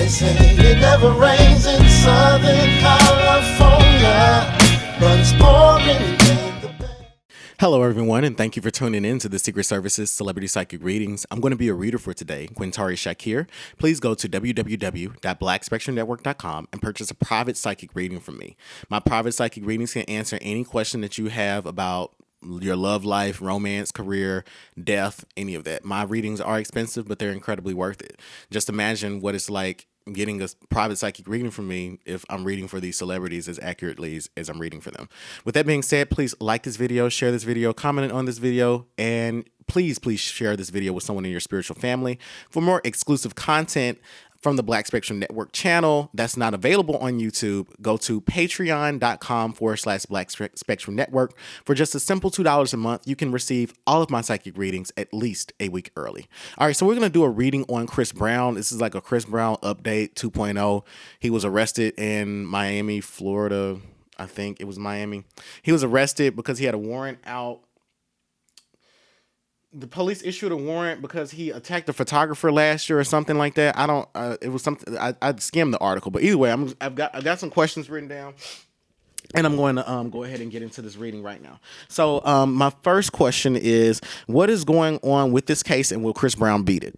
They say it never rains in Southern California, but it's pouring in the Bay. Hello, everyone, and thank you for tuning in to the Secret Services Celebrity Psychic Readings. I'm going to be a reader for today, Quintari Shakir. Please go to www.blackspectrumnetwork.com and purchase a private psychic reading from me. My private psychic readings can answer any question that you have about your love life, romance, career, death, any of that. My readings are expensive, but they're incredibly worth it. Just imagine what it's like getting a private psychic reading from me if I'm reading for these celebrities as accurately as I'm reading for them. With that being said, please like this video, share this video, comment on this video, and please share this video with someone in your spiritual family. For more exclusive content from the Black Spectrum Network channel that's not available on YouTube, go to patreon.com/Black Spectrum Network. For just a simple $2 a month, you can receive all of my psychic readings at least a week early. All right, so we're going to do a reading on Chris Brown. This is like a Chris Brown update 2.0. He was arrested in Miami, Florida. I think it was Miami. He was arrested because he had a warrant out. The police issued a warrant because he attacked a photographer last year or something like that. I don't. It was something. I skimmed the article, but either way, I've got some questions written down, and I'm going to go ahead and get into this reading right now. So my first question is, what is going on with this case, and will Chris Brown beat it?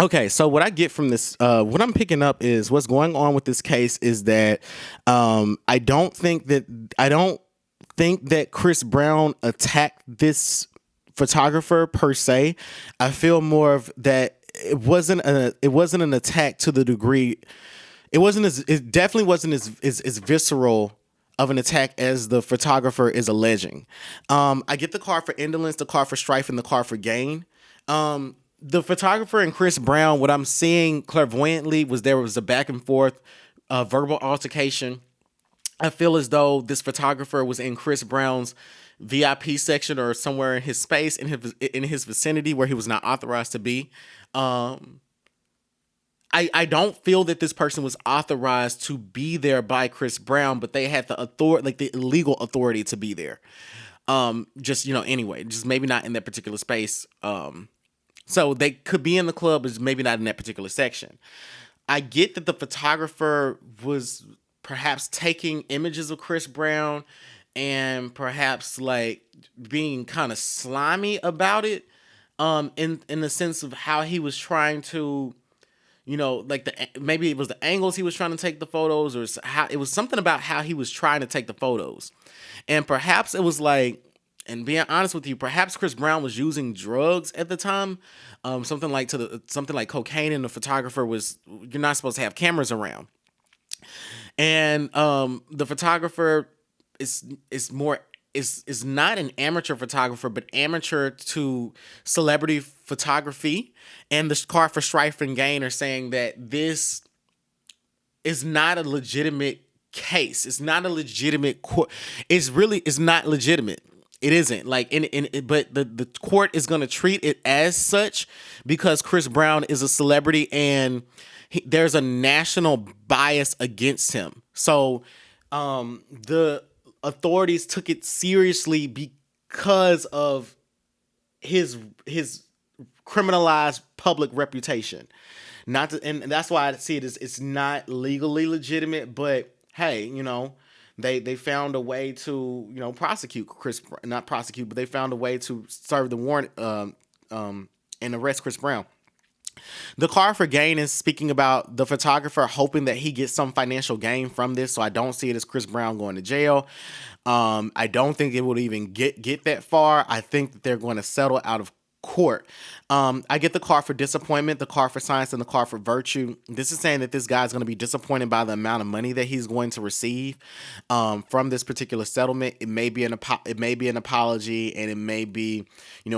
Okay, so what I get from this, what I'm picking up is what's going on with this case is that I don't think that Chris Brown attacked this photographer per se. I feel more of that it wasn't an attack to the degree. It definitely wasn't as visceral of an attack as the photographer is alleging. I get the card for indolence, the card for strife, and the card for gain. The photographer and Chris Brown, what I'm seeing clairvoyantly there was a back and forth verbal altercation. I feel as though this photographer was in Chris Brown's VIP section or somewhere in his space, in his vicinity where he was not authorized to be. I don't feel that this person was authorized to be there by Chris Brown, but they had the authority, like the legal authority to be there. Anyway, just maybe not in that particular space. So they could be in the club, but maybe not in that particular section. I get that the photographer was perhaps taking images of Chris Brown and perhaps like being kind of slimy about it, in the sense of how he was trying to, maybe it was the angles he was trying to take the photos, or how it was something about how he was trying to take the photos, and perhaps it was like. And being honest with you, perhaps Chris Brown was using drugs at the time, something like cocaine, and the photographer you're not supposed to have cameras around. And the photographer is not an amateur photographer, but amateur to celebrity photography. And the card for strife and gain are saying that this is not a legitimate case. It's not a legitimate court. It's not legitimate. It isn't but the court is going to treat it as such because Chris Brown is a celebrity and there's a national bias against him. So the authorities took it seriously because of his criminalized public reputation. And that's why I see it as it's not legally legitimate, but hey, They found a way to, prosecute not prosecute, but they found a way to serve the warrant and arrest Chris Brown. The car for gain is speaking about the photographer hoping that he gets some financial gain from this. So I don't see it as Chris Brown going to jail. I don't think it would even get that far. I think that they're going to settle out of court. I get the car for disappointment, the car for science, and the car for virtue. This is saying that this guy's going to be disappointed by the amount of money that he's going to receive from this particular settlement. It may be an apology, and it may be,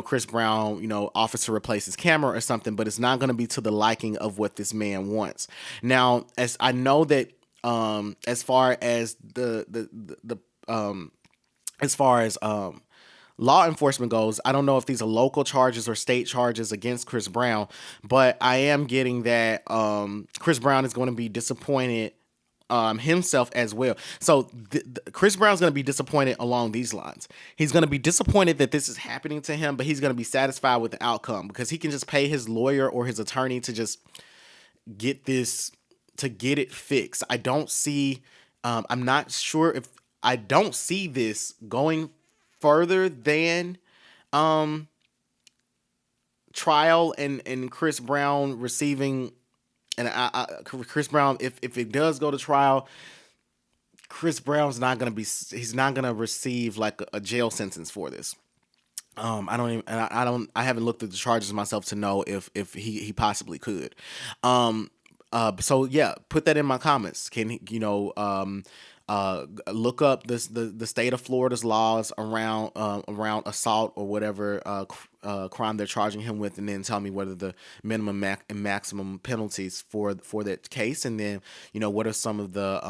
Chris Brown, offers to replace his camera or something, but it's not going to be to the liking of what this man wants. Now, as I know that, as far as law enforcement goes, I don't know if these are local charges or state charges against Chris Brown, but I am getting that Chris Brown is going to be disappointed himself as well. So Chris Brown's going to be disappointed along these lines. He's going to be disappointed that this is happening to him, but he's going to be satisfied with the outcome because he can just pay his lawyer or his attorney to just get it fixed. I don't see, I'm not sure if I don't see this going further than trial and Chris Brown receiving, and Chris Brown, if it does go to trial, Chris Brown's not gonna be, he's not gonna receive like a jail sentence for this. I haven't looked at the charges myself to know if he possibly could. So yeah, put that in my comments. Can he, look up the state of Florida's laws around assault or whatever crime they're charging him with, and then tell me whether the minimum and maximum penalties for that case, and then what are some of the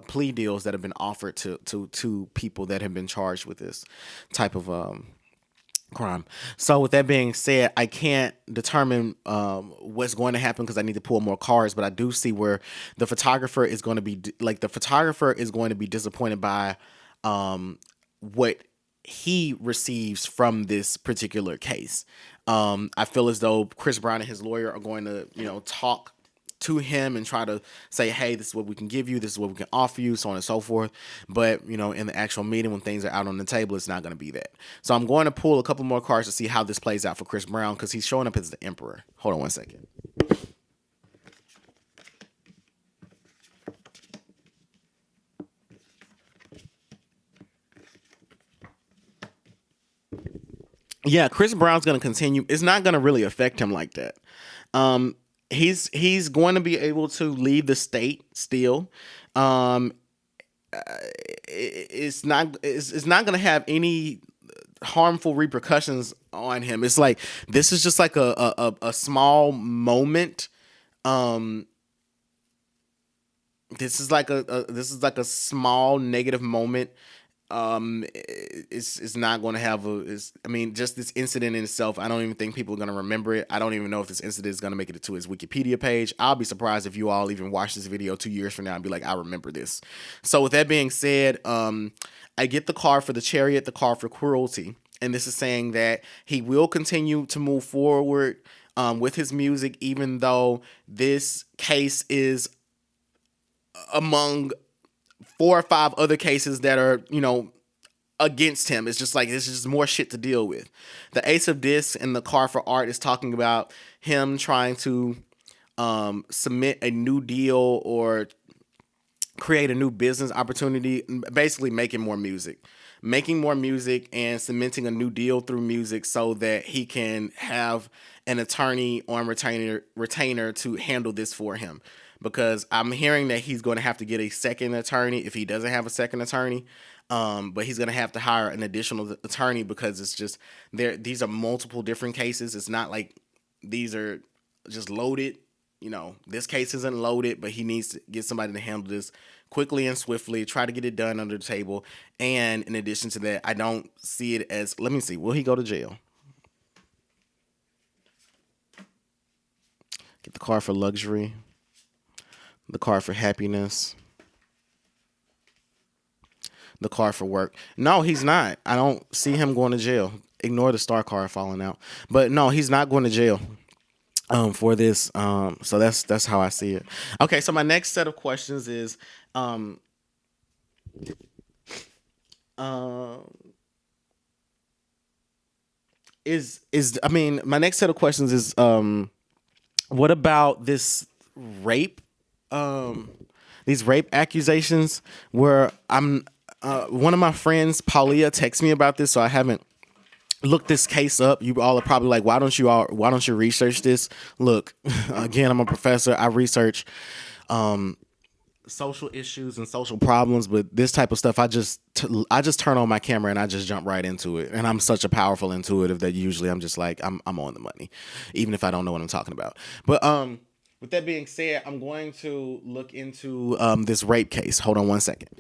plea deals that have been offered to people that have been charged with this type of crime. So with that being said, I can't determine what's going to happen because I need to pull more cards, but I do see where the photographer is going to be disappointed by what he receives from this particular case. I feel as though Chris Brown and his lawyer are going to talk to him and try to say, hey, this is what we can give you, this is what we can offer you, so on and so forth. But in the actual meeting, when things are out on the table, it's not going to be that. So I'm going to pull a couple more cards to see how this plays out for Chris Brown, because he's showing up as the emperor. Hold on one second. Yeah, Chris Brown's going to continue. It's not going to really affect him like that. He's going to be able to leave the state still. It's not going to have any harmful repercussions on him. It's like this is just like a small moment. This is like a small negative moment. It's not going to have just this incident in itself, I don't even think people are going to remember it. I don't even know if this incident is going to make it to his Wikipedia page. I'll be surprised if you all even watch this video 2 years from now and be like, I remember this. So with that being said, I get the card for the chariot, the card for cruelty, and this is saying that he will continue to move forward with his music, even though this case is among 4 or 5 other cases that are, against him. It's just like, this is just more shit to deal with. The Ace of Discs and the card for art is talking about him trying to submit a new deal or create a new business opportunity, basically making more music and cementing a new deal through music so that he can have an attorney on retainer to handle this for him. Because I'm hearing that he's going to have to get a second attorney if he doesn't have a second attorney. But he's going to have to hire an additional attorney because it's just these are multiple different cases. It's not like these are just loaded. This case isn't loaded, but he needs to get somebody to handle this quickly and swiftly, try to get it done under the table. And in addition to that, I don't see it as, let me see, will he go to jail? Get the card for luxury. The card for happiness. The card for work. No, he's not. I don't see him going to jail. Ignore the star card falling out. But no, he's not going to jail for this. So that's how I see it. Okay, so my next set of questions is is I mean, my next set of questions is what about this rape these rape accusations where I'm one of my friends, Paulia, texted me about this, so I haven't looked this case up. You all are probably like, why don't you research this? Look, again, I'm a professor. I research social issues and social problems, but this type of stuff, I just turn on my camera and I just jump right into it. And I'm such a powerful intuitive that usually I'm just like, I'm on the money, even if I don't know what I'm talking about. But with that being said, I'm going to look into this rape case. Hold on one second.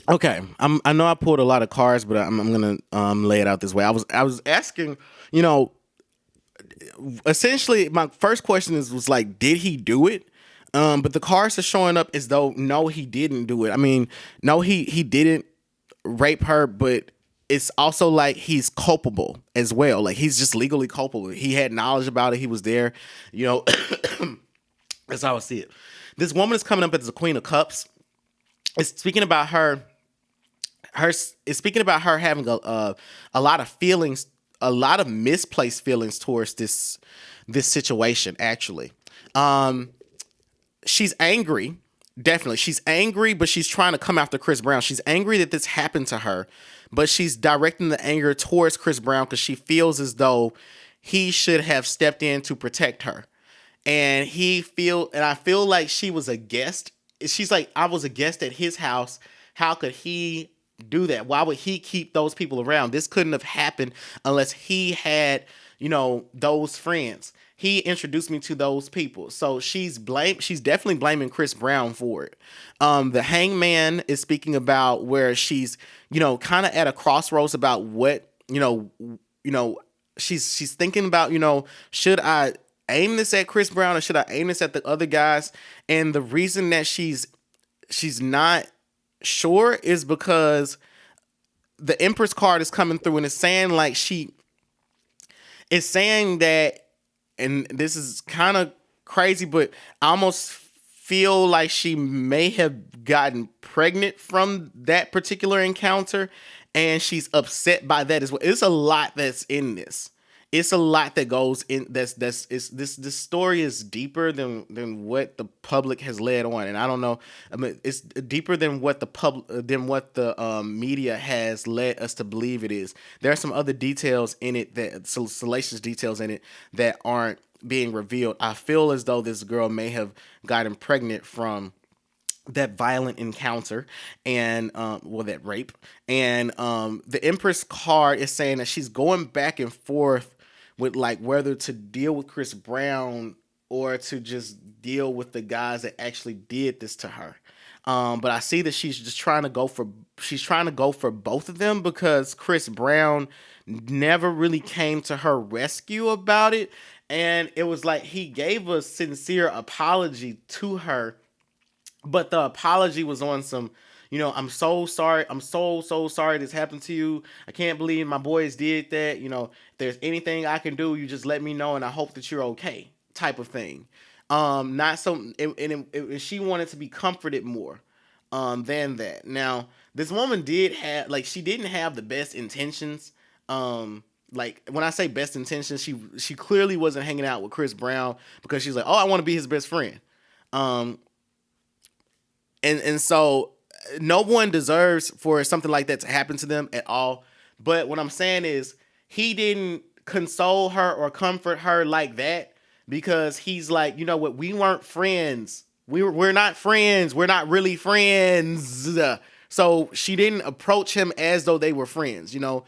Okay, I know I pulled a lot of cards, but I'm gonna lay it out this way. I was asking, you know, essentially my first question was like, did he do it? But the cards are showing up as though no, he didn't do it. I mean, no, he didn't rape her, but it's also like he's culpable as well. Like he's just legally culpable. He had knowledge about it. He was there. You know, that's how I see it. This woman is coming up as the Queen of Cups. It's speaking about it's speaking about her having a lot of feelings, a lot of misplaced feelings towards this situation. Actually, she's angry. Definitely, she's angry, but she's trying to come after Chris Brown. She's angry that this happened to her, but she's directing the anger towards Chris Brown because she feels as though he should have stepped in to protect her. And I feel like she was a guest. She's like, I was a guest at his house. How could he do that? Why would he keep those people around? This couldn't have happened unless he had, those friends. He introduced me to those people. So she's definitely blaming Chris Brown for it. The hangman is speaking about where she's, kind of at a crossroads about what, she's thinking about, should I aim this at Chris Brown or should I aim this at the other guys? And the reason that she's not sure is because the Empress card is coming through and it's saying like it's saying that, and this is kind of crazy, but I almost feel like she may have gotten pregnant from that particular encounter and she's upset by that as well. It's a lot that's in this. It's a lot that goes in. This story is deeper than what the public has led on, and I don't know. I mean, it's deeper than what the media has led us to believe it is. There are some other details in it salacious details in it that aren't being revealed. I feel as though this girl may have gotten pregnant from that violent encounter and that rape, and the Empress card is saying that she's going back and forth with like whether to deal with Chris Brown or to just deal with the guys that actually did this to her. But I see that she's trying to go for both of them because Chris Brown never really came to her rescue about it, and it was like he gave a sincere apology to her. But the apology was on some, I'm so sorry. I'm so sorry this happened to you. I can't believe my boys did that. If there's anything I can do, you just let me know, and I hope that you're okay, type of thing. Not so, and she wanted to be comforted more than that. Now, this woman she didn't have the best intentions. Like when I say best intentions, she clearly wasn't hanging out with Chris Brown because she's like, oh, I want to be his best friend. And so no one deserves for something like that to happen to them at all. But what I'm saying is he didn't console her or comfort her like that, because he's like, you know what, we weren't friends. We're not friends. We're not really friends. So she didn't approach him as though they were friends, you know.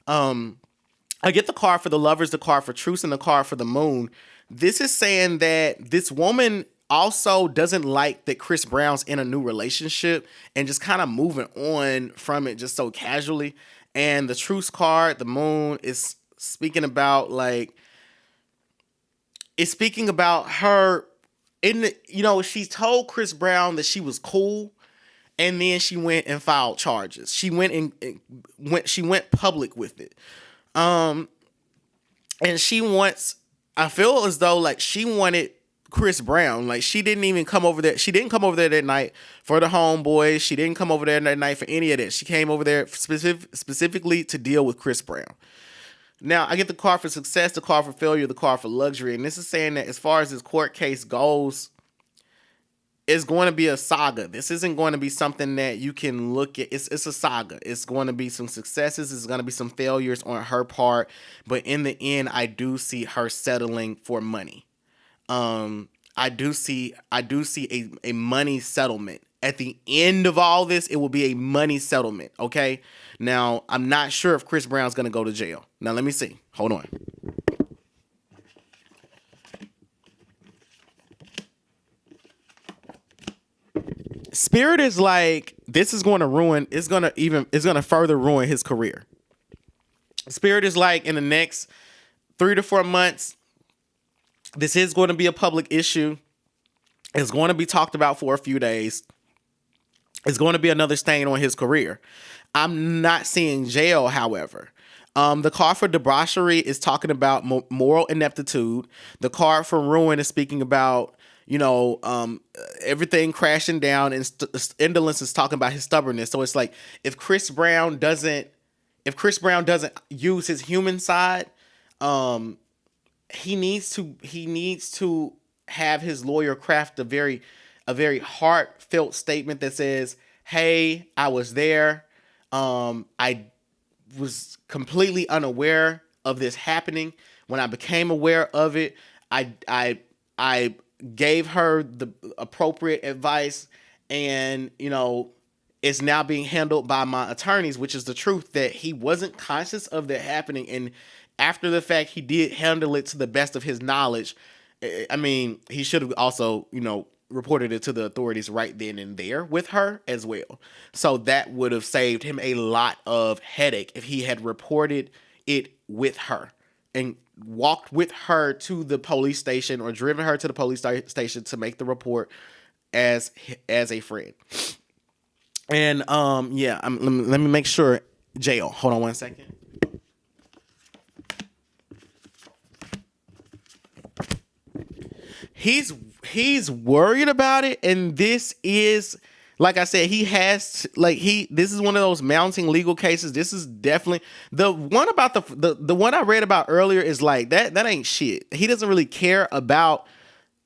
I get the card for the lovers, the card for truce, and the card for the moon. This is saying that this woman also doesn't like that Chris Brown's in a new relationship and just kind of moving on from it just so casually. And the truce card, the moon, is speaking about it's speaking about her she told Chris Brown that she was cool, and then she went and filed charges. She went public with it. And she wants, I feel as though like she wanted Chris Brown. Like she didn't even come over there. She didn't come over there that night for the homeboys. She didn't come over there that night for any of that. She came over there specifically to deal with Chris Brown. Now I get the card for success, the card for failure, the card for luxury. And this is saying that as far as this court case goes, it's going to be a saga. This isn't going to be something that you can look at. It's a saga. It's going to be some successes. It's going to be some failures on her part. But in the end, I do see her settling for money. I do see a money settlement. At the end of all this, it will be a money settlement. Okay. Now, I'm not sure if Chris Brown's going to go to jail. Now, let me see. Hold on. Spirit is like, this is going to ruin, it's going to further ruin his career. Spirit is like, in the next 3 to 4 months, this is going to be a public issue. It's going to be talked about for a few days. It's going to be another stain on his career. I'm not seeing jail, however. The card for debauchery is talking about moral ineptitude. The card for ruin is speaking about, everything crashing down, and indolence is talking about his stubbornness. So it's like, if Chris Brown doesn't use his human side, he needs to have his lawyer craft a very heartfelt statement that says, "Hey, I was there. I was completely unaware of this happening. When I became aware of it, I gave her the appropriate advice, and it's now being handled by my attorneys," which is the truth, that he wasn't conscious of that happening, and after the fact, he did handle it to the best of his knowledge. I mean, he should have also, reported it to the authorities right then and there with her as well. So that would have saved him a lot of headache if he had reported it with her and walked with her to the police station, or driven her to the police station to make the report as a friend. And let me make sure. Jail. Hold on 1 second. He's worried about it, and this is, like I said, this is one of those mounting legal cases. This is definitely the one about the one I read about earlier is like that ain't shit. He doesn't really care about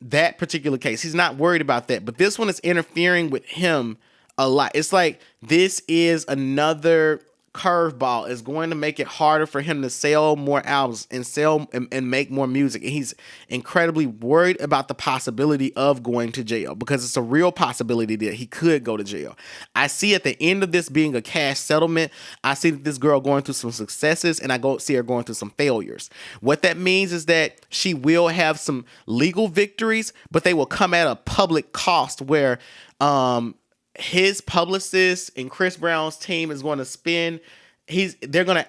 that particular case. He's not worried about that. But this one is interfering with him a lot. It's like this is another curveball. Is going to make it harder for him to sell more albums and sell and make more music. And he's incredibly worried about the possibility of going to jail, because it's a real possibility that he could go to jail. I see at the end of this being a cash settlement. I see that this girl going through some successes, and I see her going through some failures. What that means is that she will have some legal victories, but they will come at a public cost, where his publicist and Chris Brown's team is going to spend. They're going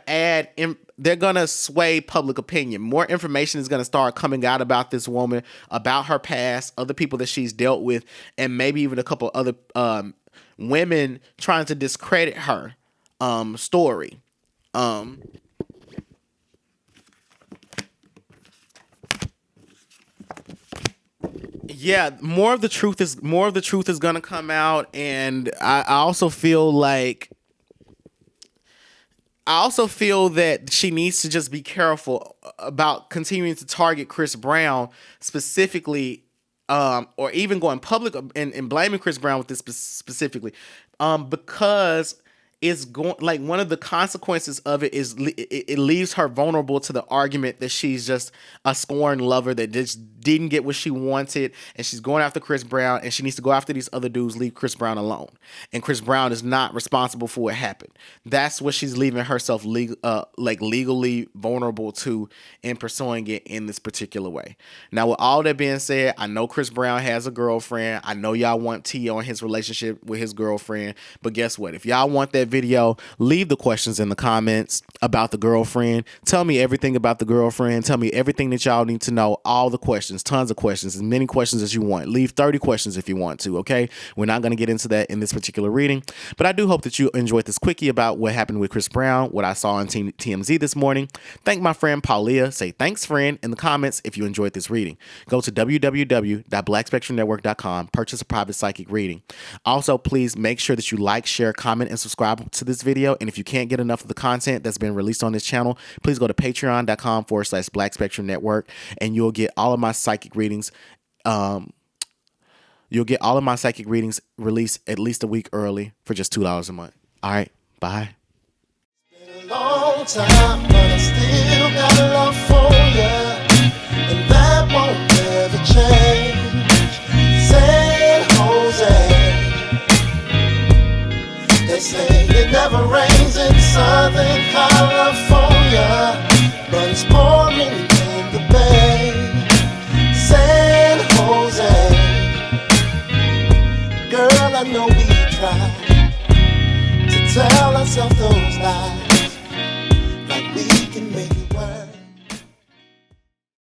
to sway public opinion. More information is going to start coming out about this woman, about her past, other people that she's dealt with, and maybe even a couple other women trying to discredit her story. Yeah, more of the truth is going to come out, and I also feel that she needs to just be careful about continuing to target Chris Brown specifically or even going public and blaming Chris Brown with this specifically, because it's going, like, one of the consequences of it is it leaves her vulnerable to the argument that she's just a scorned lover that just didn't get what she wanted, and she's going after Chris Brown, and she needs to go after these other dudes. Leave Chris Brown alone, and Chris Brown is not responsible for what happened. That's what she's leaving herself legally vulnerable to in pursuing it in this particular way. Now, with all that being said, I know Chris Brown has a girlfriend. I know y'all want tea on his relationship with his girlfriend, but guess what? If y'all want that video, leave the questions in the comments about the girlfriend. Tell me everything about the girlfriend. Tell me everything that y'all need to know. All the questions, tons of questions, as many questions as you want. Leave 30 questions if you want to, okay? We're not going to get into that in this particular reading, but I do hope that you enjoyed this quickie about what happened with Chris Brown, what I saw on TMZ this morning. Thank my friend Paulia. Say thanks, friend, in the comments if you enjoyed this reading. Go to www.blackspectrumnetwork.com. Purchase a private psychic reading. Also, please make sure that you like, share, comment, and subscribe to this video. And if you can't get enough of the content that's been released on this channel, please go to patreon.com/Black Spectrum Network, and you'll get all of my psychic readings. You'll get all of my psychic readings released at least a week early for just $2 a month. All right, bye. Been a long time, but I still got a love for you, and that won't ever change. San Jose, they say it never rains in Southern California, but it's pouring in the Bay. San Jose, girl, I know we tried to tell ourselves those lies.